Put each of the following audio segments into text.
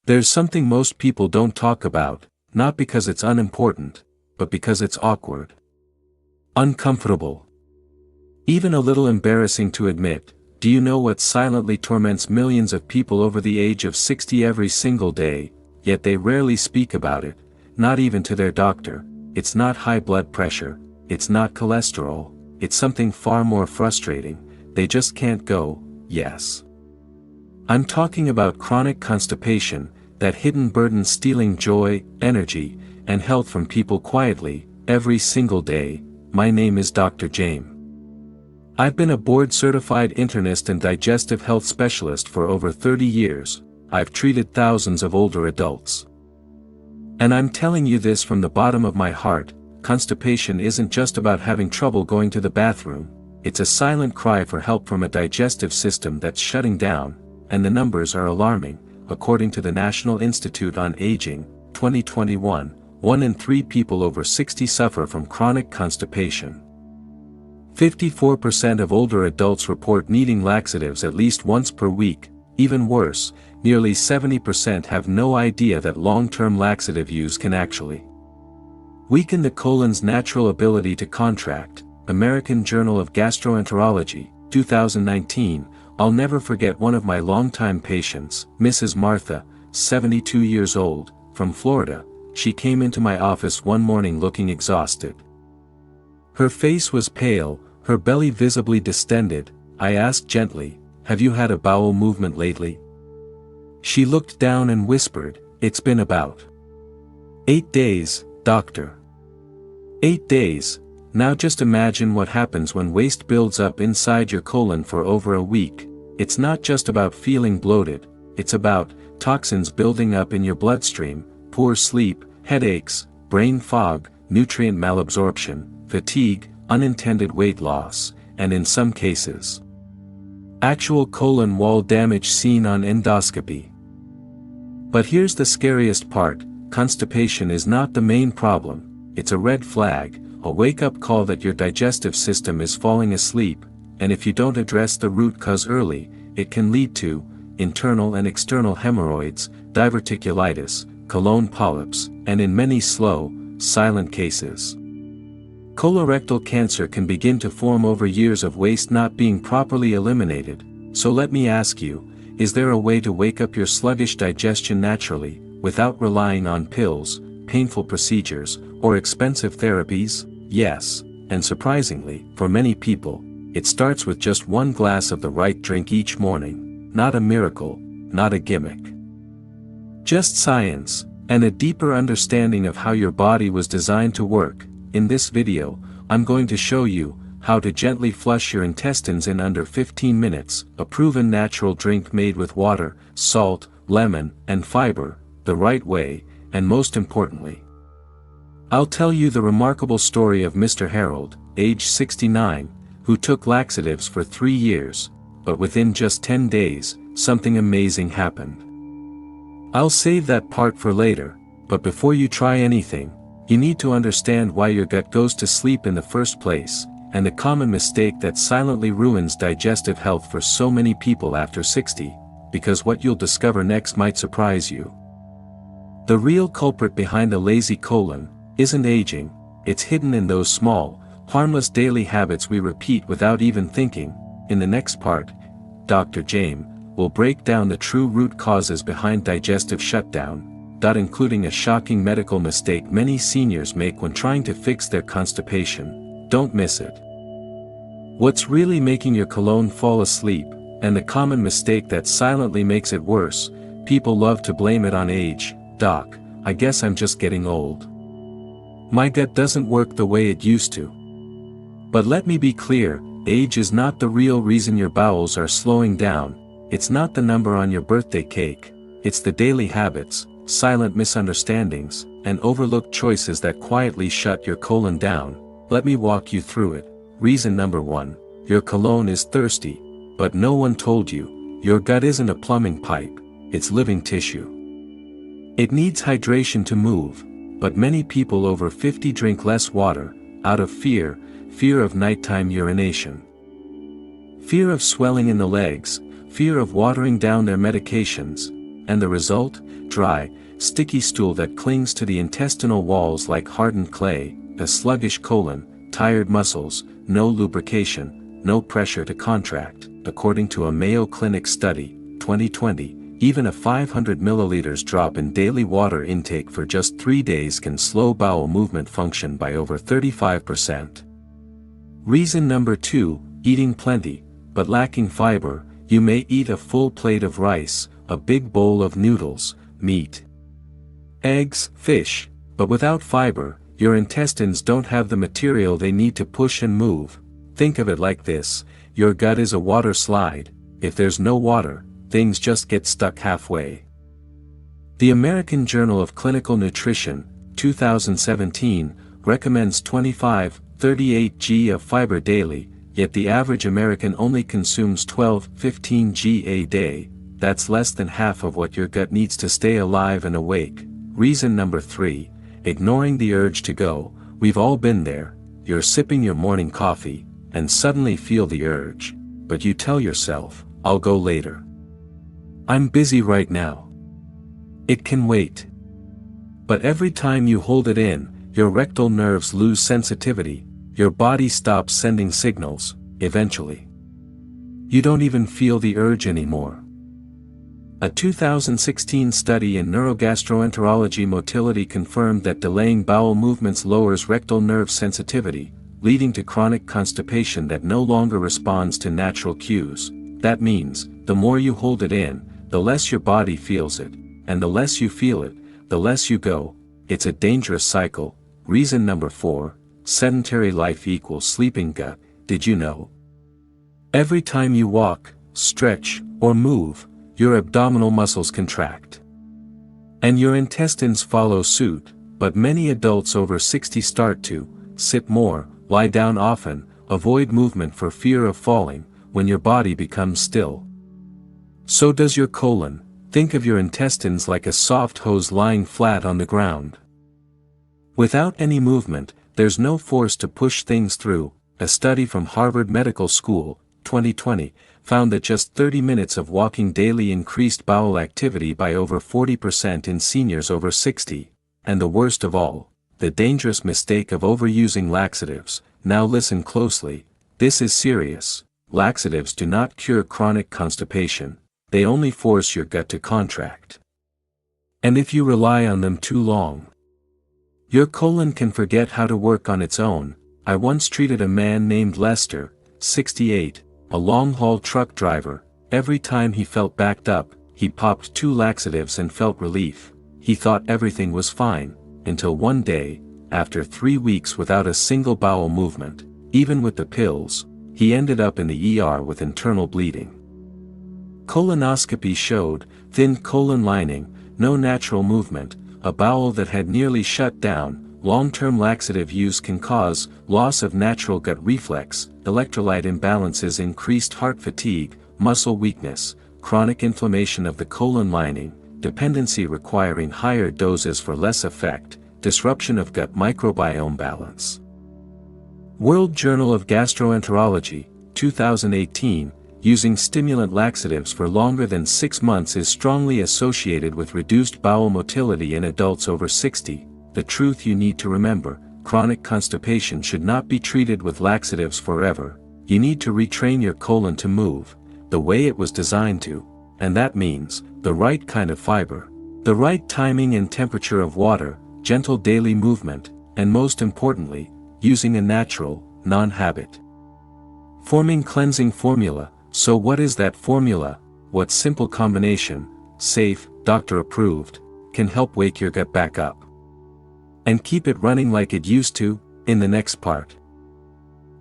There's something most people don't talk about, not because it's unimportant, but because it's awkward. Uncomfortable. Even a little embarrassing to admit. Do you know what silently torments millions of people over the age of 60 every single day, yet they rarely speak about it, not even to their doctor? It's not high blood pressure, it's not cholesterol, it's something far more frustrating. They just can't go, yes. I'm talking about chronic constipation, that hidden burden stealing joy, energy, and health from people quietly, every single day. My name is Dr. Jame. I've been a board-certified internist and digestive health specialist for over 30 years. I've treated thousands of older adults. And I'm telling you this from the bottom of my heart, constipation isn't just about having trouble going to the bathroom, it's a silent cry for help from a digestive system that's shutting down, and the numbers are alarming. According to the National Institute on Aging, 2021, 1 in 3 people over 60 suffer from chronic constipation. 54% of older adults report needing laxatives at least once per week. Even worse, nearly 70% have no idea that long-term laxative use can actually weaken the colon's natural ability to contract. American Journal of Gastroenterology, 2019. I'll never forget one of my longtime patients, Mrs. Martha, 72 years old, from Florida. She came into my office one morning looking exhausted. Her face was pale, her belly visibly distended. I asked gently, "Have you had a bowel movement lately?" She looked down and whispered, "It's been about 8 days, doctor." 8 days. Now just imagine what happens when waste builds up inside your colon for over a week. It's not just about feeling bloated, it's about toxins building up in your bloodstream, poor sleep, headaches, brain fog, nutrient malabsorption, fatigue, unintended weight loss, and in some cases, actual colon wall damage seen on endoscopy. But here's the scariest part: constipation is not the main problem, it's a red flag, a wake-up call that your digestive system is falling asleep, and if you don't address the root cause early, it can lead to internal and external hemorrhoids, diverticulitis, colon polyps, and in many slow, silent cases, colorectal cancer can begin to form over years of waste not being properly eliminated. So let me ask you, is there a way to wake up your sluggish digestion naturally, without relying on pills, painful procedures, or expensive therapies? Yes, and surprisingly, for many people, it starts with just one glass of the right drink each morning. Not a miracle, not a gimmick. Just science, and a deeper understanding of how your body was designed to work. In this video, I'm going to show you how to gently flush your intestines in under 15 minutes, a proven natural drink made with water, salt, lemon, and fiber, the right way, and most importantly, I'll tell you the remarkable story of Mr. Harold, age 69, who took laxatives for 3 years, but within just 10 days, something amazing happened. I'll save that part for later, but before you try anything, you need to understand why your gut goes to sleep in the first place, and the common mistake that silently ruins digestive health for so many people after 60, because what you'll discover next might surprise you. The real culprit behind a lazy colon isn't aging, it's hidden in those small, harmless daily habits we repeat without even thinking. In the next part, Dr. Jame will break down the true root causes behind digestive shutdown, including a shocking medical mistake many seniors make when trying to fix their constipation. Don't miss it. What's really making your colon fall asleep, and the common mistake that silently makes it worse. People love to blame it on age. "Doc, I guess I'm just getting old. My gut doesn't work the way it used to." But let me be clear, age is not the real reason your bowels are slowing down. It's not the number on your birthday cake. It's the daily habits, silent misunderstandings, and overlooked choices that quietly shut your colon down. Let me walk you through it. Reason number 1, your colon is thirsty, but no one told you. Your gut isn't a plumbing pipe, it's living tissue. It needs hydration to move, but many people over 50 drink less water, out of fear of nighttime urination, fear of swelling in the legs, fear of watering down their medications, and the result? dry, sticky stool that clings to the intestinal walls like hardened clay, a sluggish colon, tired muscles, no lubrication, no pressure to contract. According to a Mayo Clinic study, 2020, even a 500 milliliters drop in daily water intake for just 3 days can slow bowel movement function by over 35%. Reason number 2, eating plenty, but lacking fiber. You may eat a full plate of rice, a big bowl of noodles, meat, eggs, fish, but without fiber, your intestines don't have the material they need to push and move. Think of it like this: your gut is a water slide. If there's no water, things just get stuck halfway. The American Journal of Clinical Nutrition, 2017, recommends 25-38 g of fiber daily, yet the average American only consumes 12-15 g a day. That's less than half of what your gut needs to stay alive and awake. Reason number 3, ignoring the urge to go. We've all been there. You're sipping your morning coffee, and suddenly feel the urge, but you tell yourself, I'll go later. I'm busy right now. It can wait. But every time you hold it in, your rectal nerves lose sensitivity, your body stops sending signals. Eventually, you don't even feel the urge anymore. A 2016 study in neurogastroenterology motility confirmed that delaying bowel movements lowers rectal nerve sensitivity, leading to chronic constipation that no longer responds to natural cues. That means, the more you hold it in, the less your body feels it, and the less you feel it, the less you go. It's a dangerous cycle. Reason number 4, sedentary life equals sleeping gut. Did you know? Every time you walk, stretch, or move, your abdominal muscles contract. And your intestines follow suit, but many adults over 60 start to sit more, lie down often, avoid movement for fear of falling. When your body becomes still, so does your colon. Think of your intestines like a soft hose lying flat on the ground. Without any movement, there's no force to push things through. A study from Harvard Medical School, 2020, found that just 30 minutes of walking daily increased bowel activity by over 40% in seniors over 60. And the worst of all, the dangerous mistake of overusing laxatives. Now listen closely, this is serious. Laxatives do not cure chronic constipation, they only force your gut to contract. And if you rely on them too long, your colon can forget how to work on its own. I once treated a man named Lester, 68, a long-haul truck driver. Every time he felt backed up, he popped 2 laxatives and felt relief. He thought everything was fine, until one day, after 3 weeks without a single bowel movement, even with the pills, he ended up in the ER with internal bleeding. Colonoscopy showed thin colon lining, no natural movement, a bowel that had nearly shut down. Long-term laxative use can cause loss of natural gut reflex, electrolyte imbalances, increased heart fatigue, muscle weakness, chronic inflammation of the colon lining, dependency requiring higher doses for less effect, disruption of gut microbiome balance. World Journal of Gastroenterology, 2018, using stimulant laxatives for longer than 6 months is strongly associated with reduced bowel motility in adults over 60. The truth you need to remember: chronic constipation should not be treated with laxatives forever. You need to retrain your colon to move the way it was designed to, and that means the right kind of fiber, the right timing and temperature of water, gentle daily movement, and most importantly, using a natural, non-habit forming cleansing formula. So what is that formula? What simple combination, safe, doctor approved, can help wake your gut back up and keep it running like it used to? In the next part,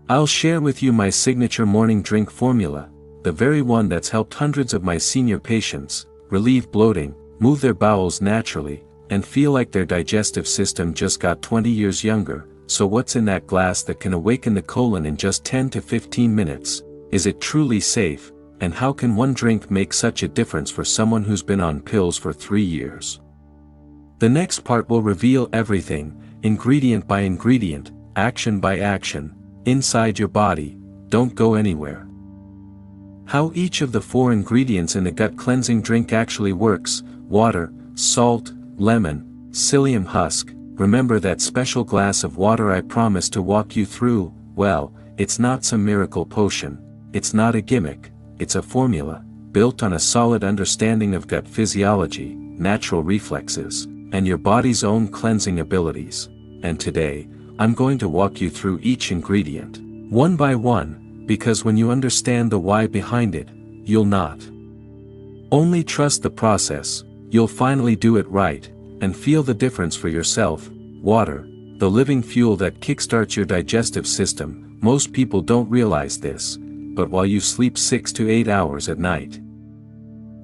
I'll share with you my signature morning drink formula, the very one that's helped hundreds of my senior patients relieve bloating, move their bowels naturally, and feel like their digestive system just got 20 years younger. So what's in that glass that can awaken the colon in just 10 to 15 minutes? Is it truly safe? And how can one drink make such a difference for someone who's been on pills for 3 years? The next part will reveal everything, ingredient by ingredient, action by action, inside your body. Don't go anywhere. How each of the 4 ingredients in the gut cleansing drink actually works: water, salt, lemon, psyllium husk. Remember that special glass of water I promised to walk you through? Well, it's not some miracle potion. It's not a gimmick. It's a formula, built on a solid understanding of gut physiology, natural reflexes, and your body's own cleansing abilities. And today, I'm going to walk you through each ingredient, one by one, because when you understand the why behind it, you'll not only trust the process, you'll finally do it right, and feel the difference for yourself. Water, the living fuel that kickstarts your digestive system. Most people don't realize this, but while you sleep 6 to 8 hours at night,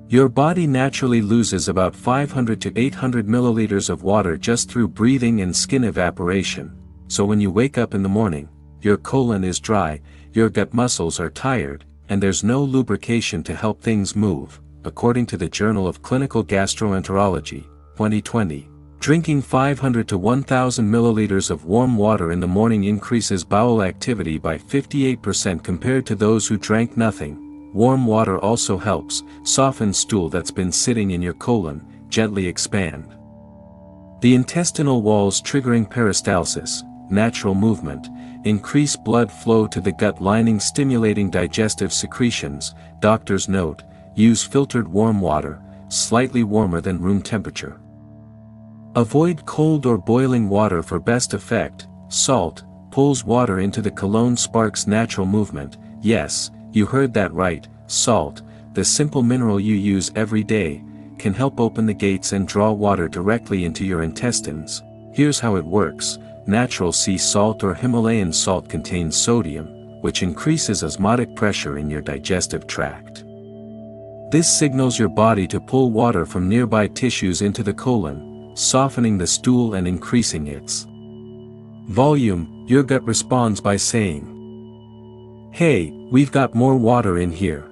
your body naturally loses about 500 to 800 milliliters of water just through breathing and skin evaporation. So when you wake up in the morning, your colon is dry, your gut muscles are tired, and there's no lubrication to help things move. According to the Journal of Clinical Gastroenterology, 2020, drinking 500 to 1,000 milliliters of warm water in the morning increases bowel activity by 58% compared to those who drank nothing. Warm water also helps soften stool that's been sitting in your colon, gently expand the intestinal walls, triggering peristalsis, natural movement, increase blood flow to the gut lining, stimulating digestive secretions. Doctors note, use filtered warm water, slightly warmer than room temperature. Avoid cold or boiling water for best effect. Salt pulls water into the colon, sparks natural movement. Yes, you heard that right. Salt, the simple mineral you use every day, can help open the gates and draw water directly into your intestines. Here's how it works. Natural sea salt or Himalayan salt contains sodium, which increases osmotic pressure in your digestive tract. This signals your body to pull water from nearby tissues into the colon, softening the stool and increasing its volume. Your gut responds by saying, "Hey, we've got more water in here."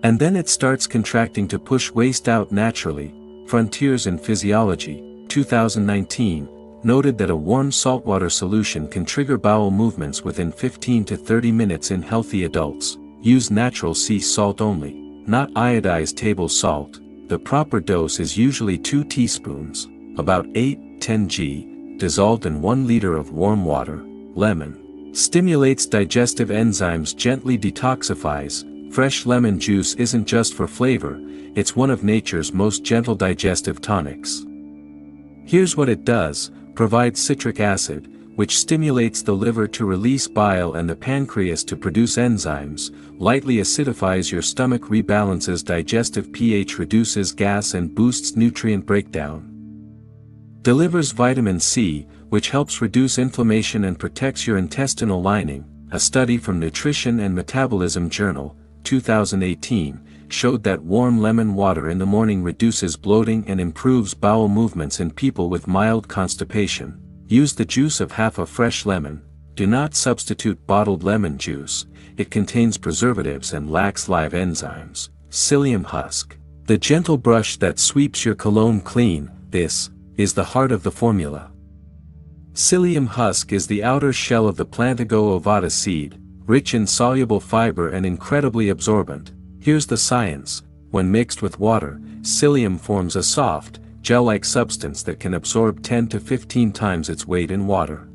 And then it starts contracting to push waste out naturally. Frontiers in Physiology, 2019, noted that a warm saltwater solution can trigger bowel movements within 15 to 30 minutes in healthy adults. Use natural sea salt only, not iodized table salt. The proper dose is usually 2 teaspoons, about 8-10 g, dissolved in 1 liter of warm water. Lemon stimulates digestive enzymes, gently detoxifies. Fresh lemon juice isn't just for flavor, it's one of nature's most gentle digestive tonics. Here's what it does: provides citric acid, which stimulates the liver to release bile and the pancreas to produce enzymes, lightly acidifies your stomach, rebalances digestive pH, reduces gas and boosts nutrient breakdown. Delivers vitamin C, which helps reduce inflammation and protects your intestinal lining. A study from Nutrition and Metabolism Journal, 2018, showed that warm lemon water in the morning reduces bloating and improves bowel movements in people with mild constipation. Use the juice of half a fresh lemon. Do not substitute bottled lemon juice, it contains preservatives and lacks live enzymes. Psyllium husk, the gentle brush that sweeps your colon clean. This is the heart of the formula. Psyllium husk is the outer shell of the Plantago ovata seed, rich in soluble fiber and incredibly absorbent. Here's the science: when mixed with water, psyllium forms a soft, gel-like substance that can absorb 10 to 15 times its weight in water.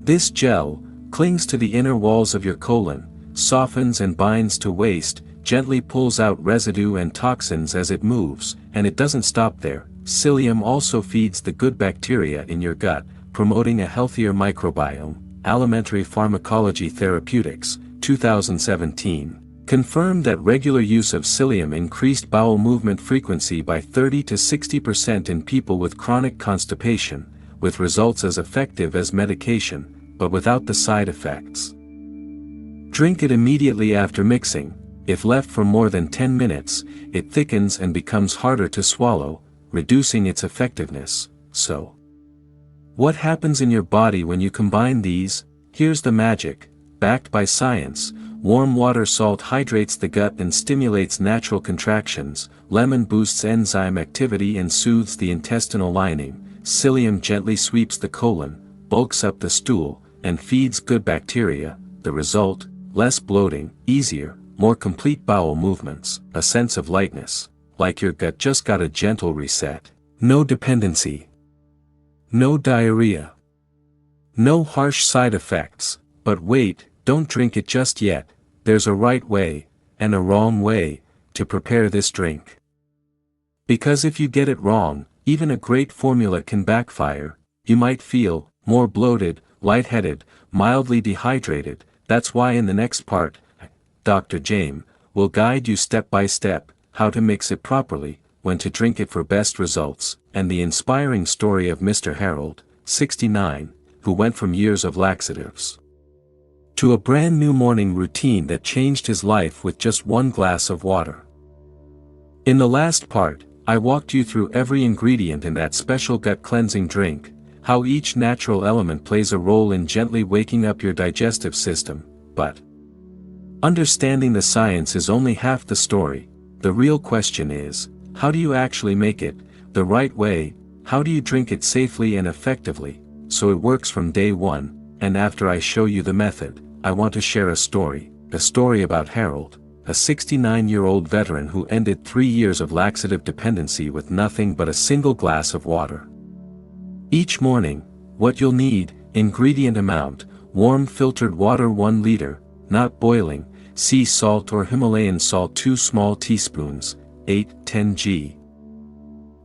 This gel clings to the inner walls of your colon, softens and binds to waste, gently pulls out residue and toxins as it moves, and it doesn't stop there. Psyllium also feeds the good bacteria in your gut, promoting a healthier microbiome. Alimentary Pharmacology Therapeutics, 2017, confirmed that regular use of psyllium increased bowel movement frequency by 30 to 60% in people with chronic constipation, with results as effective as medication, but without the side effects. Drink it immediately after mixing. If left for more than 10 minutes, it thickens and becomes harder to swallow, reducing its effectiveness. So, what happens in your body when you combine these? Here's the magic. Backed by science, warm water salt hydrates the gut and stimulates natural contractions. Lemon boosts enzyme activity and soothes the intestinal lining. Psyllium gently sweeps the colon, bulks up the stool, and feeds good bacteria. The result: less bloating, easier, more complete bowel movements, a sense of lightness. like your gut just got a gentle reset. No dependency. No diarrhea. No harsh side effects. But wait, don't drink it just yet. There's a right way, and a wrong way, to prepare this drink. Because if you get it wrong, even a great formula can backfire. You might feel more bloated, lightheaded, mildly dehydrated. That's why in the next part, Dr. Jame will guide you step by step how to mix it properly, when to drink it for best results, and the inspiring story of Mr. Harold, 69, who went from years of laxatives to a brand new morning routine that changed his life with just one glass of water. In the last part, I walked you through every ingredient in that special gut-cleansing drink, how each natural element plays a role in gently waking up your digestive system, but understanding the science is only half the story. The real question is, how do you actually make it the right way? How do you drink it safely and effectively, so it works from day one? And after I show you the method, I want to share a story about Harold, a 69-year-old veteran who ended 3 years of laxative dependency with nothing but a single glass of water. Each morning, what you'll need: ingredient amount, warm filtered water 1 liter, not boiling, sea salt or Himalayan salt 2 small teaspoons, 8-10 g.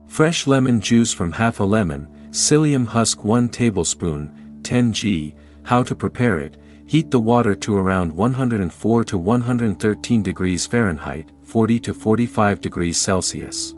Fresh lemon juice from half a lemon, psyllium husk 1 tablespoon, 10 g. How to prepare it: heat the water to around 104 to 113 degrees Fahrenheit, 40 to 45 degrees Celsius.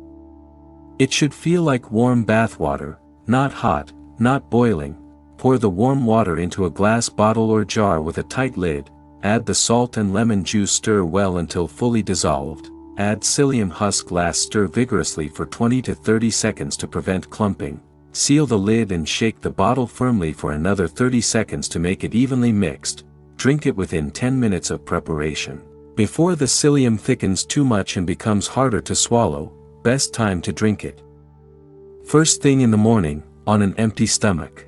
It should feel like warm bath water, not hot, not boiling. Pour the warm water into a glass bottle or jar with a tight lid, add the salt and lemon juice, stir well until fully dissolved, add psyllium husk, last stir vigorously for 20 to 30 seconds to prevent clumping. Seal the lid and shake the bottle firmly for another 30 seconds to make it evenly mixed. Drink it within 10 minutes of preparation. Before the psyllium thickens too much and becomes harder to swallow, best time to drink it first thing in the morning, on an empty stomach.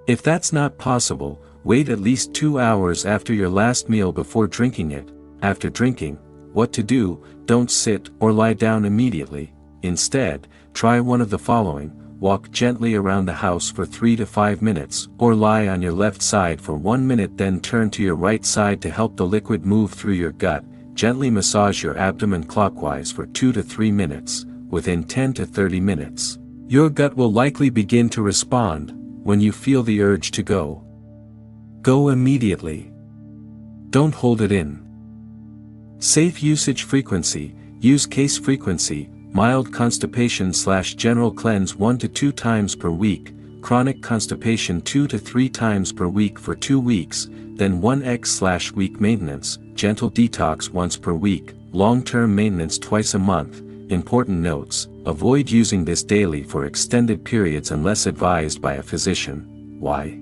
If that's not possible, wait at least 2 hours after your last meal before drinking it. After drinking, what to do: don't sit or lie down immediately. Instead, try one of the following: walk gently around the house for 3 to 5 minutes, or lie on your left side for 1 minute, then turn to your right side to help the liquid move through your gut. Gently massage your abdomen clockwise for 2 to 3 minutes. Within 10 to 30 minutes, your gut will likely begin to respond. When you feel the urge to go immediately. Don't hold it in. Safe usage frequency: use case frequency, mild constipation / general cleanse 1 to 2 times per week, chronic constipation 2 to 3 times per week for 2 weeks, then 1x / week maintenance, gentle detox once per week, long-term maintenance twice a month. Important notes: avoid using this daily for extended periods unless advised by a physician. Why?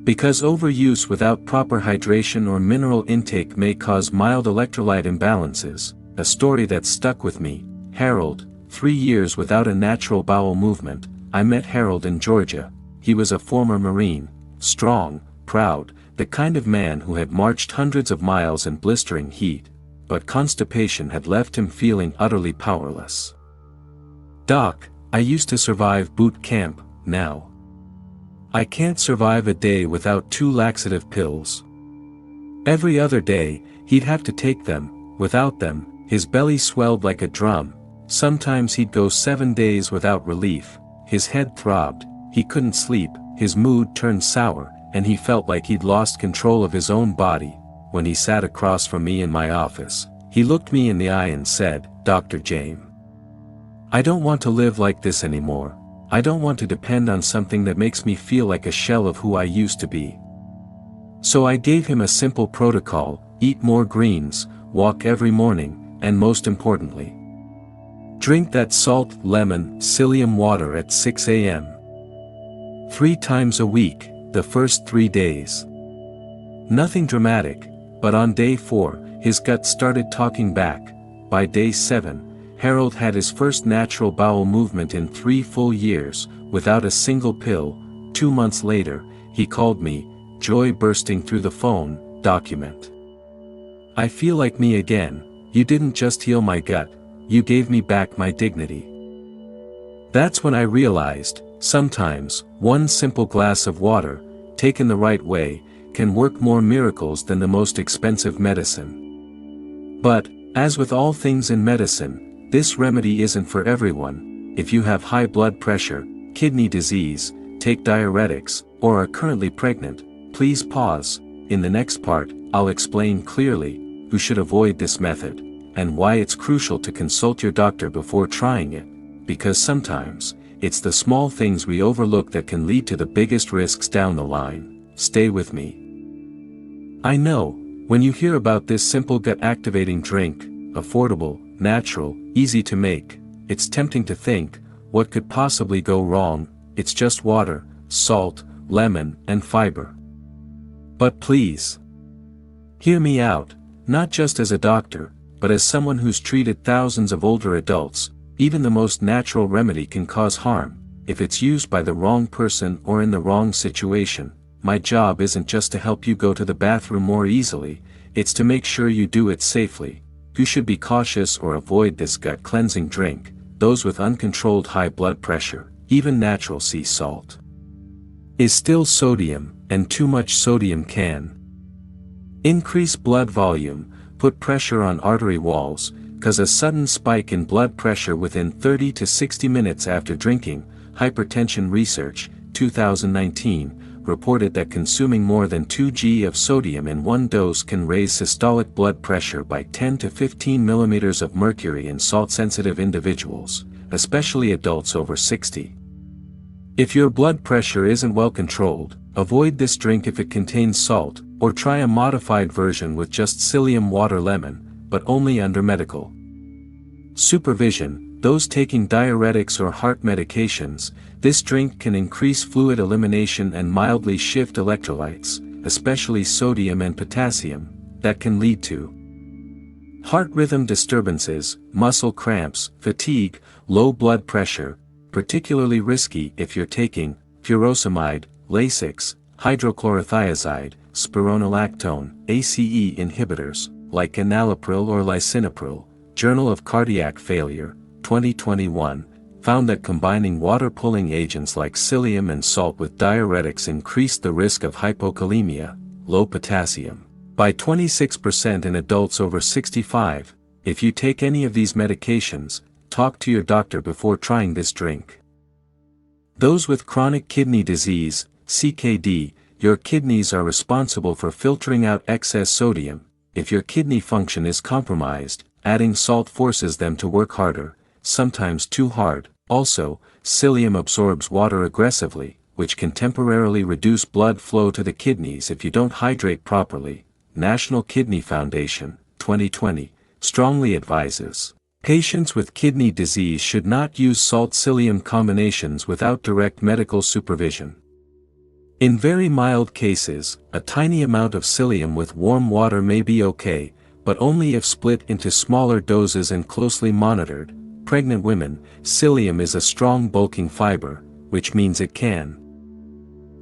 Because overuse without proper hydration or mineral intake may cause mild electrolyte imbalances. A story that stuck with me: Harold, 3 years without a natural bowel movement. I met Harold in Georgia. He was a former Marine, strong, proud, the kind of man who had marched hundreds of miles in blistering heat. But constipation had left him feeling utterly powerless. "Doc, I used to survive boot camp. Now I can't survive a day without 2 laxative pills. Every other day, he'd have to take them. Without them, his belly swelled like a drum. Sometimes he'd go 7 days without relief. His head throbbed, he couldn't sleep, his mood turned sour, and he felt like he'd lost control of his own body. When he sat across from me in my office, he looked me in the eye and said, 'Dr. Jame, I don't want to live like this anymore. I don't want to depend on something that makes me feel like a shell of who I used to be.' So I gave him a simple protocol: eat more greens, walk every morning, and most importantly, drink that salt, lemon, psyllium water at 6 a.m. 3 times a week, the first 3 days. Nothing dramatic, but on day 4, his gut started talking back. By day 7, Harold had his first natural bowel movement in 3 full years, without a single pill. 2 months later, he called me, joy bursting through the phone, document. "I feel like me again. You didn't just heal my gut, you gave me back my dignity. That's when I realized, sometimes, one simple glass of water, taken the right way, can work more miracles than the most expensive medicine. But, as with all things in medicine, this remedy isn't for everyone. If you have high blood pressure, kidney disease, take diuretics, or are currently pregnant, please pause. In the next part, I'll explain clearly who should avoid this method, and why it's crucial to consult your doctor before trying it, because sometimes, it's the small things we overlook that can lead to the biggest risks down the line. Stay with me. I know, when you hear about this simple gut-activating drink, affordable, natural, easy to make, it's tempting to think, what could possibly go wrong? It's just water, salt, lemon, and fiber. But please, hear me out, not just as a doctor, but as someone who's treated thousands of older adults. Even the most natural remedy can cause harm, if it's used by the wrong person or in the wrong situation. My job isn't just to help you go to the bathroom more easily, it's to make sure you do it safely. You should be cautious or avoid this gut-cleansing drink, those with uncontrolled high blood pressure, even natural sea salt is still sodium, and too much sodium can increase blood volume, put pressure on artery walls, cause a sudden spike in blood pressure within 30 to 60 minutes after drinking. Hypertension Research, 2019, reported that consuming more than 2 g of sodium in one dose can raise systolic blood pressure by 10 to 15 millimeters of mercury in salt-sensitive individuals, especially adults over 60. If your blood pressure isn't well controlled, avoid this drink if it contains salt, or try a modified version with just psyllium water lemon, but only under medical supervision. Those taking diuretics or heart medications, this drink can increase fluid elimination and mildly shift electrolytes, especially sodium and potassium, that can lead to heart rhythm disturbances, muscle cramps, fatigue, low blood pressure, particularly risky if you're taking furosemide, Lasix, hydrochlorothiazide, spironolactone, ACE inhibitors, like enalapril or lisinopril. Journal of Cardiac Failure, 2021, found that combining water-pulling agents like psyllium and salt with diuretics increased the risk of hypokalemia, low potassium, by 26% in adults over 65. If you take any of these medications, talk to your doctor before trying this drink. Those with chronic kidney disease, CKD, your kidneys are responsible for filtering out excess sodium. If your kidney function is compromised, adding salt forces them to work harder, sometimes too hard. Also, psyllium absorbs water aggressively, which can temporarily reduce blood flow to the kidneys if you don't hydrate properly. National Kidney Foundation, 2020, strongly advises patients with kidney disease should not use salt-psyllium combinations without direct medical supervision. In very mild cases, a tiny amount of psyllium with warm water may be okay, but only if split into smaller doses and closely monitored. Pregnant women, psyllium is a strong bulking fiber, which means it can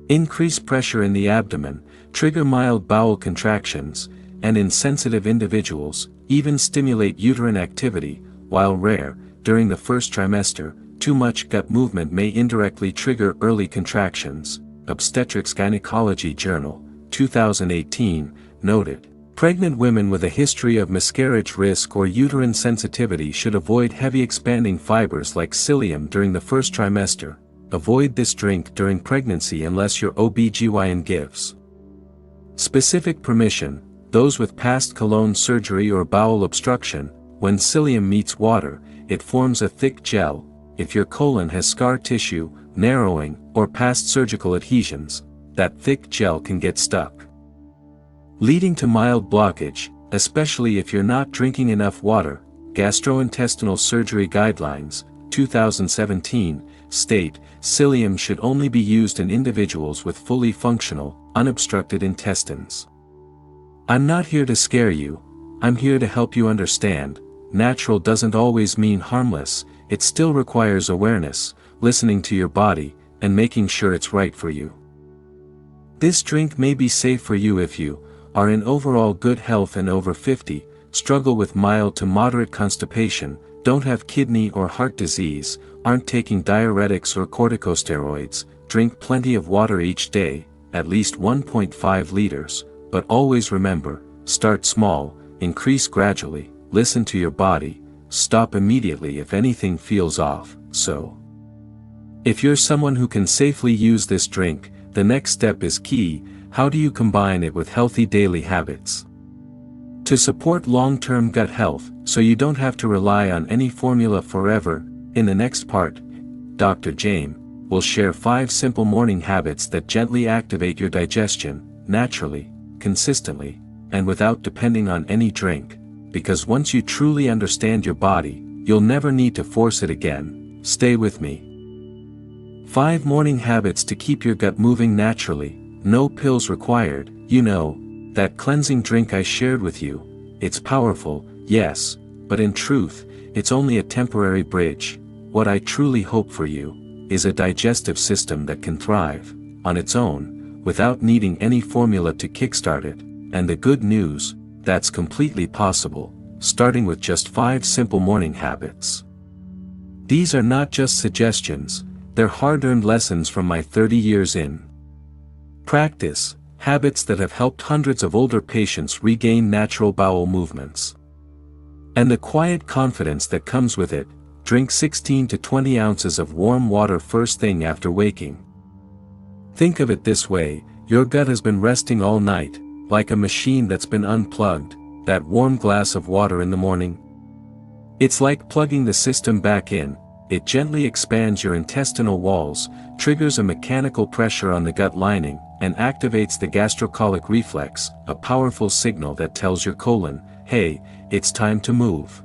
increase pressure in the abdomen, trigger mild bowel contractions, and in sensitive individuals, even stimulate uterine activity. While rare, during the first trimester, too much gut movement may indirectly trigger early contractions. Obstetrics Gynecology Journal, 2018, noted. Pregnant women with a history of miscarriage risk or uterine sensitivity should avoid heavy expanding fibers like psyllium during the first trimester. Avoid this drink during pregnancy unless your OB/GYN gives specific permission. Those with past colon surgery or bowel obstruction, when psyllium meets water, it forms a thick gel. If your colon has scar tissue, narrowing, or past surgical adhesions, that thick gel can get stuck, leading to mild blockage, especially if you're not drinking enough water. Gastrointestinal Surgery Guidelines, 2017, state, psyllium should only be used in individuals with fully functional, unobstructed intestines. I'm not here to scare you, I'm here to help you understand. Natural doesn't always mean harmless, it still requires awareness, listening to your body, and making sure it's right for you. This drink may be safe for you if you are in overall good health and over 50, struggle with mild to moderate constipation, don't have kidney or heart disease, aren't taking diuretics or corticosteroids, drink plenty of water each day, at least 1.5 liters, but always remember, start small, increase gradually, listen to your body, stop immediately if anything feels off. So, if you're someone who can safely use this drink, the next step is key. How do you combine it with healthy daily habits? To support long-term gut health, so you don't have to rely on any formula forever, in the next part, Dr. Jame will share 5 simple morning habits that gently activate your digestion, naturally, consistently, and without depending on any drink, because once you truly understand your body, you'll never need to force it again. Stay with me. 5 morning habits to keep your gut moving naturally, no pills required. You know, that cleansing drink I shared with you, it's powerful, yes, but in truth, it's only a temporary bridge. What I truly hope for you is a digestive system that can thrive on its own, without needing any formula to kickstart it, and the good news, that's completely possible, starting with just 5 simple morning habits. These are not just suggestions, they're hard-earned lessons from my 30 years in practice, habits that have helped hundreds of older patients regain natural bowel movements. And the quiet confidence that comes with it. Drink 16 to 20 ounces of warm water first thing after waking. Think of it this way, your gut has been resting all night, like a machine that's been unplugged. That warm glass of water in the morning, it's like plugging the system back in. It gently expands your intestinal walls, triggers a mechanical pressure on the gut lining, and activates the gastrocolic reflex, a powerful signal that tells your colon, hey, it's time to move.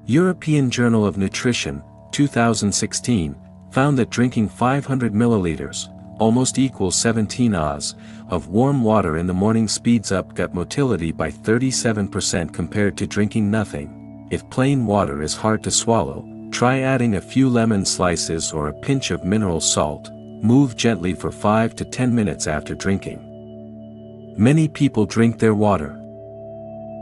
European Journal of Nutrition, 2016, found that drinking 500 milliliters, almost equals 17 oz, of warm water in the morning speeds up gut motility by 37% compared to drinking nothing. If plain water is hard to swallow, try adding a few lemon slices or a pinch of mineral salt. Move gently for 5 to 10 minutes after drinking. Many people drink their water,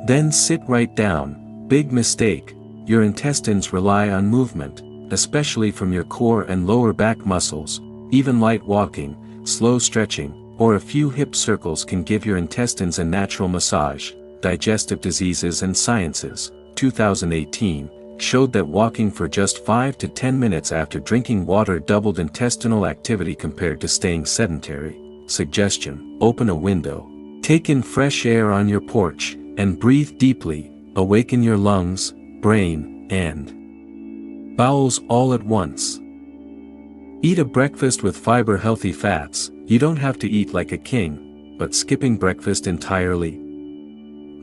then sit right down. Big mistake. Your intestines rely on movement, especially from your core and lower back muscles. Even light walking, slow stretching, or a few hip circles can give your intestines a natural massage. Digestive Diseases and Sciences, 2018, showed that walking for just 5 to 10 minutes after drinking water doubled intestinal activity compared to staying sedentary. Suggestion: open a window, take in fresh air on your porch, and breathe deeply. Awaken your lungs, brain, and bowels all at once. Eat a breakfast with fiber, healthy fats. You don't have to eat like a king, but skipping breakfast entirely,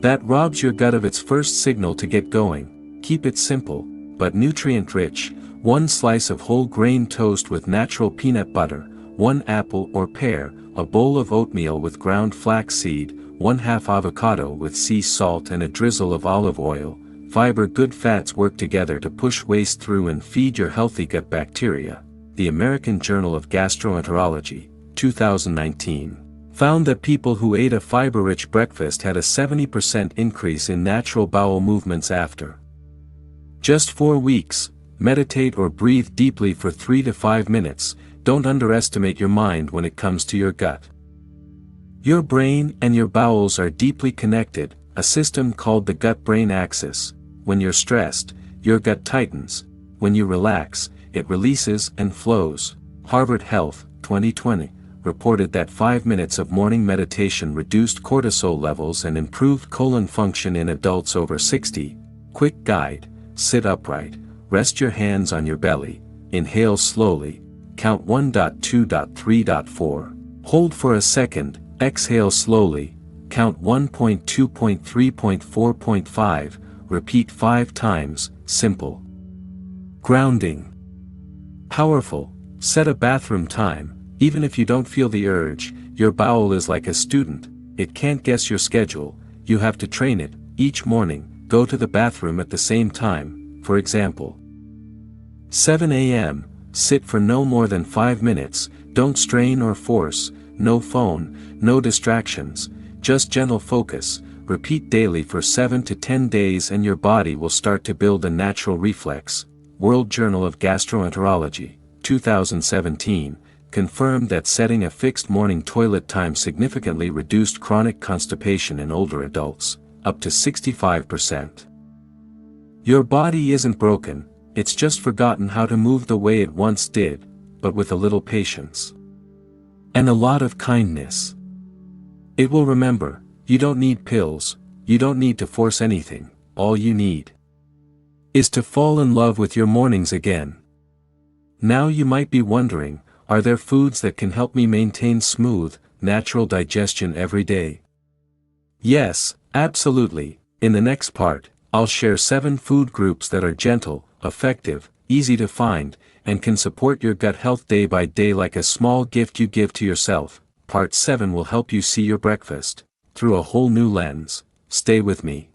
that robs your gut of its first signal to get going. Keep it simple, but nutrient-rich. 1 slice of whole grain toast with natural peanut butter, 1 apple or pear, a bowl of oatmeal with ground flaxseed, 1/2 avocado with sea salt and a drizzle of olive oil. Fiber. Good fats work together to push waste through and feed your healthy gut bacteria. The American Journal of Gastroenterology, 2019, found that people who ate a fiber-rich breakfast had a 70% increase in natural bowel movements after just 4 weeks. Meditate or breathe deeply for 3 to 5 minutes. Don't underestimate your mind when it comes to your gut. Your brain and your bowels are deeply connected, a system called the gut-brain axis. When you're stressed, your gut tightens. When you relax, it releases and flows. Harvard Health, 2020, reported that 5 minutes of morning meditation reduced cortisol levels and improved colon function in adults over 60. Quick guide: sit upright, rest your hands on your belly, inhale slowly, count 1.2.3.4, hold for a second, exhale slowly, count 1.2.3.4.5, repeat 5 times. Simple. Grounding. Powerful. Set a bathroom time. Even if you don't feel the urge, your bowel is like a student. It can't guess your schedule. You have to train it. Each morning, go to the bathroom at the same time. For example, 7 a.m., sit for no more than 5 minutes. Don't strain or force. No phone, no distractions, just gentle focus. repeat daily for 7 to 10 days and your body will start to build a natural reflex. World Journal of Gastroenterology, 2017, confirmed that setting a fixed morning toilet time significantly reduced chronic constipation in older adults, up to 65%. Your body isn't broken, it's just forgotten how to move the way it once did, but with a little patience and a lot of kindness, it will remember. You don't need pills, you don't need to force anything, all you need is to fall in love with your mornings again. Now you might be wondering, are there foods that can help me maintain smooth, natural digestion every day? Yes, absolutely. In the next part, I'll share 7 food groups that are gentle, effective, easy to find, and can support your gut health day by day like a small gift you give to yourself. Part 7 will help you see your breakfast through a whole new lens. Stay with me.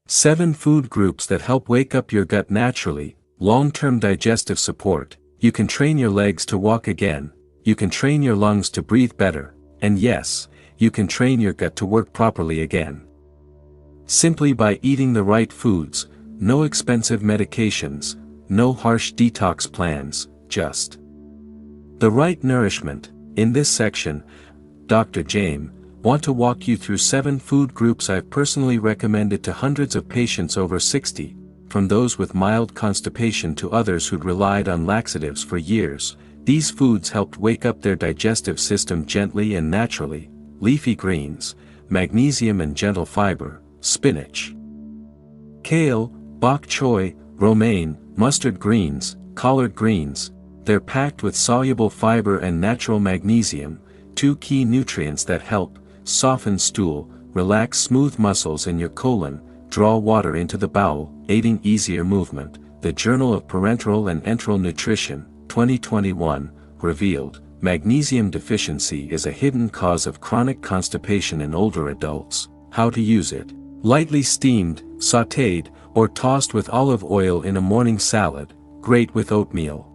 7 food groups that help wake up your gut naturally. Long-term digestive support. You can train your legs to walk again, you can train your lungs to breathe better, and yes, you can train your gut to work properly again. Simply by eating the right foods, no expensive medications, no harsh detox plans, just the right nourishment. In this section, Dr. Jame wants to walk you through 7 food groups I've personally recommended to hundreds of patients over 60, from those with mild constipation to others who'd relied on laxatives for years. These foods helped wake up their digestive system gently and naturally. Leafy greens, magnesium and gentle fiber, spinach, kale, bok choy, romaine, mustard greens, collard greens. They're packed with soluble fiber and natural magnesium, 2 key nutrients that help soften stool, relax smooth muscles in your colon, draw water into the bowel, aiding easier movement. The Journal of Parenteral and Enteral Nutrition, 2021, revealed, magnesium deficiency is a hidden cause of chronic constipation in older adults. How to use it. Lightly steamed, sautéed, or tossed with olive oil in a morning salad, great with oatmeal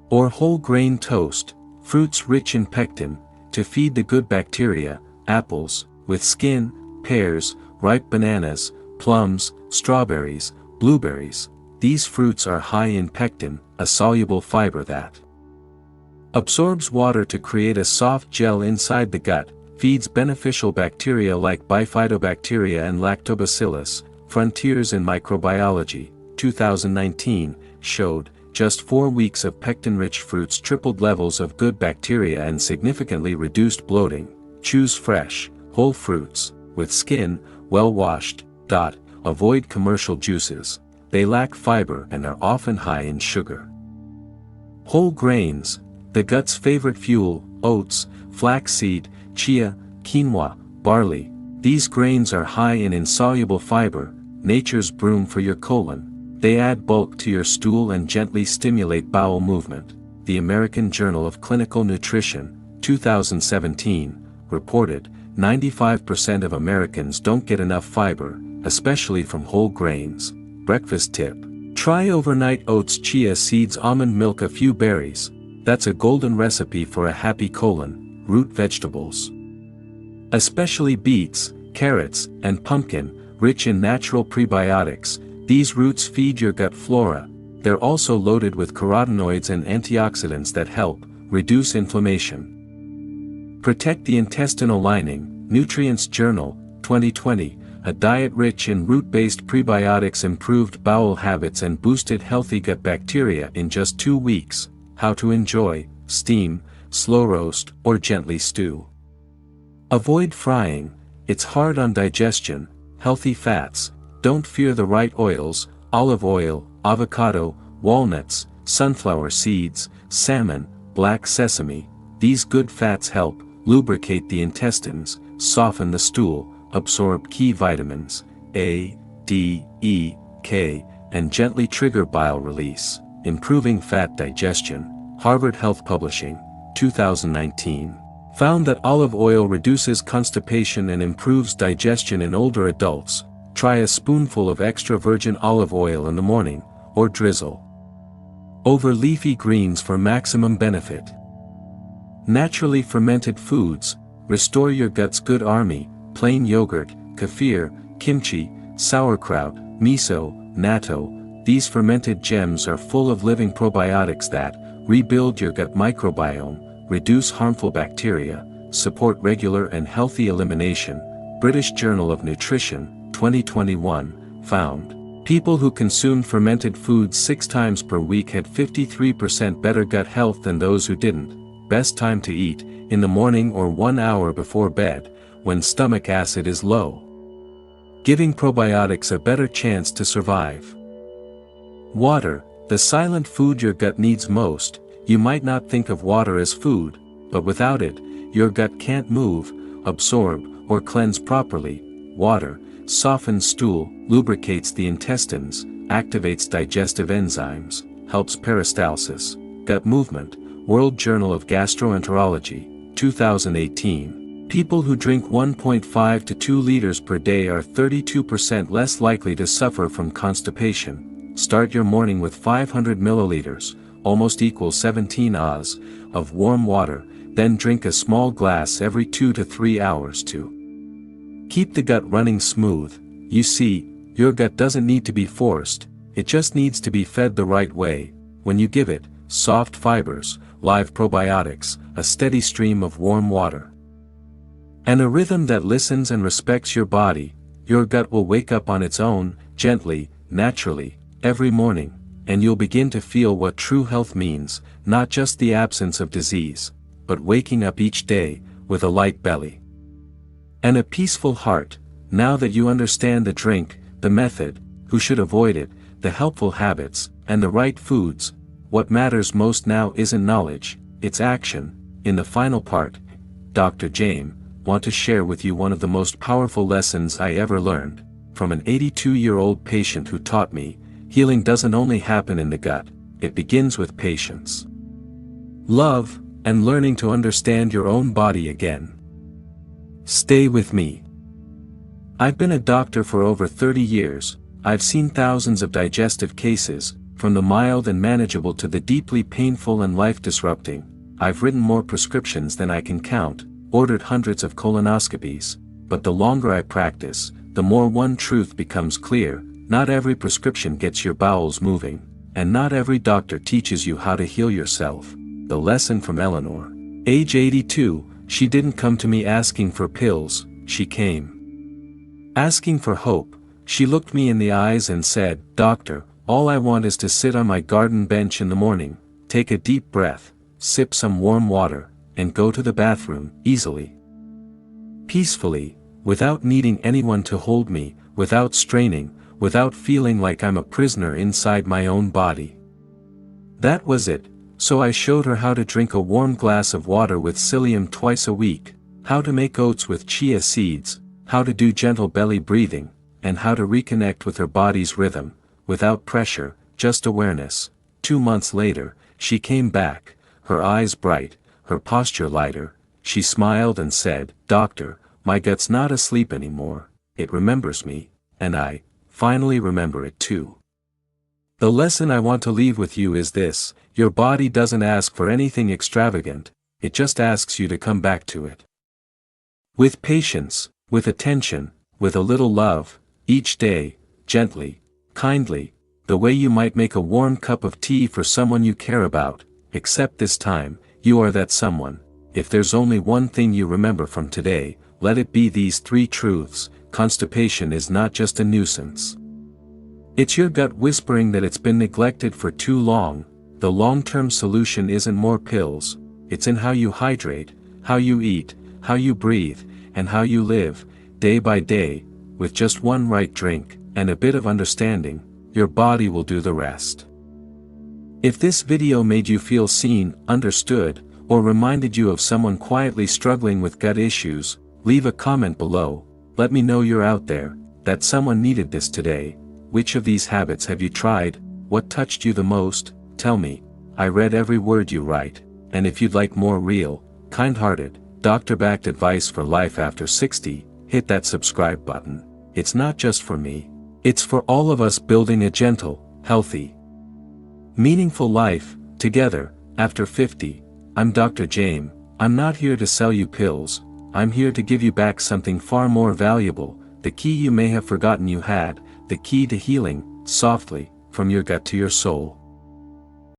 or whole grain toast. Fruits rich in pectin, to feed the good bacteria. Apples, with skin, pears, ripe bananas, plums, strawberries, blueberries. These fruits are high in pectin, a soluble fiber that absorbs water to create a soft gel inside the gut, feeds beneficial bacteria like bifidobacteria and lactobacillus. Frontiers in Microbiology, 2019, showed just 4 weeks of pectin-rich fruits tripled levels of good bacteria and significantly reduced bloating. Choose fresh, whole fruits, with skin, well-washed. Avoid commercial juices. They lack fiber and are often high in sugar. Whole grains, the gut's favorite fuel. Oats, flaxseed, chia, quinoa, barley. These grains are high in insoluble fiber, nature's broom for your colon. They add bulk to your stool and gently stimulate bowel movement. The American Journal of Clinical Nutrition, 2017, reported, 95% of Americans don't get enough fiber, especially from whole grains. Breakfast tip. Try overnight oats, chia seeds, almond milk, a few berries. That's a golden recipe for a happy colon. Root vegetables, especially beets, carrots, and pumpkin, rich in natural prebiotics. These roots feed your gut flora. They're also loaded with carotenoids and antioxidants that help reduce inflammation. Protect the intestinal lining. Nutrients Journal, 2020, a diet rich in root-based prebiotics improved bowel habits and boosted healthy gut bacteria in just 2 weeks. How to enjoy: steam, slow roast, or gently stew. Avoid frying, it's hard on digestion. Healthy fats, don't fear the right oils: olive oil, avocado, walnuts, sunflower seeds, salmon, black sesame. These good fats help lubricate the intestines, soften the stool, absorb key vitamins A, D, E, K, and gently trigger bile release, improving fat digestion. Harvard Health Publishing, 2019, found that olive oil reduces constipation and improves digestion in older adults. Try a spoonful of extra virgin olive oil in the morning, or drizzle over leafy greens for maximum benefit. Naturally fermented foods, restore your gut's good army. Plain yogurt, kefir, kimchi, sauerkraut, miso, natto. These fermented gems are full of living probiotics that rebuild your gut microbiome, reduce harmful bacteria, support regular and healthy elimination. British Journal of Nutrition, 2021, found. People who consumed fermented foods 6 times per week had 53% better gut health than those who didn't. Best time to eat, in the morning or 1 hour before bed, when stomach acid is low. Giving probiotics a better chance to survive. Water, the silent food your gut needs most. You might not think of water as food, but without it, your gut can't move, absorb, or cleanse properly. Water softens stool, lubricates the intestines, activates digestive enzymes, helps peristalsis. Gut movement, World Journal of Gastroenterology, 2018. People who drink 1.5 to 2 liters per day are 32% less likely to suffer from constipation. Start your morning with 500 milliliters, almost equals 17 oz, of warm water, then drink a small glass every 2 to 3 hours to keep the gut running smooth. You see, your gut doesn't need to be forced, it just needs to be fed the right way. When you give it soft fibers, live probiotics, a steady stream of warm water, and a rhythm that listens and respects your body, your gut will wake up on its own, gently, naturally, every morning, and you'll begin to feel what true health means, not just the absence of disease, but waking up each day with a light belly and a peaceful heart. Now that you understand the drink, the method, who should avoid it, the helpful habits, and the right foods, what matters most now isn't knowledge, it's action. In the final part, Dr. Jame want to share with you one of the most powerful lessons I ever learned, from an 82-year-old patient who taught me, healing doesn't only happen in the gut, it begins with patience, love, and learning to understand your own body again. Stay with me. I've been a doctor for over 30 years, I've seen thousands of digestive cases, from the mild and manageable to the deeply painful and life-disrupting. I've written more prescriptions than I can count, ordered hundreds of colonoscopies, but the longer I practice, the more one truth becomes clear: not every prescription gets your bowels moving, and not every doctor teaches you how to heal yourself. The lesson from Eleanor. Age 82, she didn't come to me asking for pills, she came asking for hope. She looked me in the eyes and said, "Doctor, all I want is to sit on my garden bench in the morning, take a deep breath, sip some warm water, and go to the bathroom, easily, peacefully, without needing anyone to hold me, without straining, without feeling like I'm a prisoner inside my own body." That was it. So I showed her how to drink a warm glass of water with psyllium twice a week, how to make oats with chia seeds, how to do gentle belly breathing, and how to reconnect with her body's rhythm, without pressure, just awareness. 2 months later, she came back, her eyes bright, her posture lighter. She smiled and said, "Doctor, my gut's not asleep anymore, it remembers me, and I finally remember it too." The lesson I want to leave with you is this: your body doesn't ask for anything extravagant, it just asks you to come back to it. With patience, with attention, with a little love, each day, gently, kindly, the way you might make a warm cup of tea for someone you care about, except this time, you are that someone. If there's only one thing you remember from today, let it be these 3 truths: constipation is not just a nuisance. It's your gut whispering that it's been neglected for too long. The long-term solution isn't more pills, it's in how you hydrate, how you eat, how you breathe, and how you live, day by day, with just one right drink, and a bit of understanding, your body will do the rest. If this video made you feel seen, understood, or reminded you of someone quietly struggling with gut issues, leave a comment below. Let me know you're out there, that someone needed this today. Which of these habits have you tried? What touched you the most? Tell me. I read every word you write, and if you'd like more real, kind-hearted, doctor-backed advice for life after 60, hit that subscribe button. It's not just for me, it's for all of us building a gentle, healthy, meaningful life, together, after 50. I'm Dr. Jame. I'm not here to sell you pills, I'm here to give you back something far more valuable: the key you may have forgotten you had, the key to healing, softly, from your gut to your soul.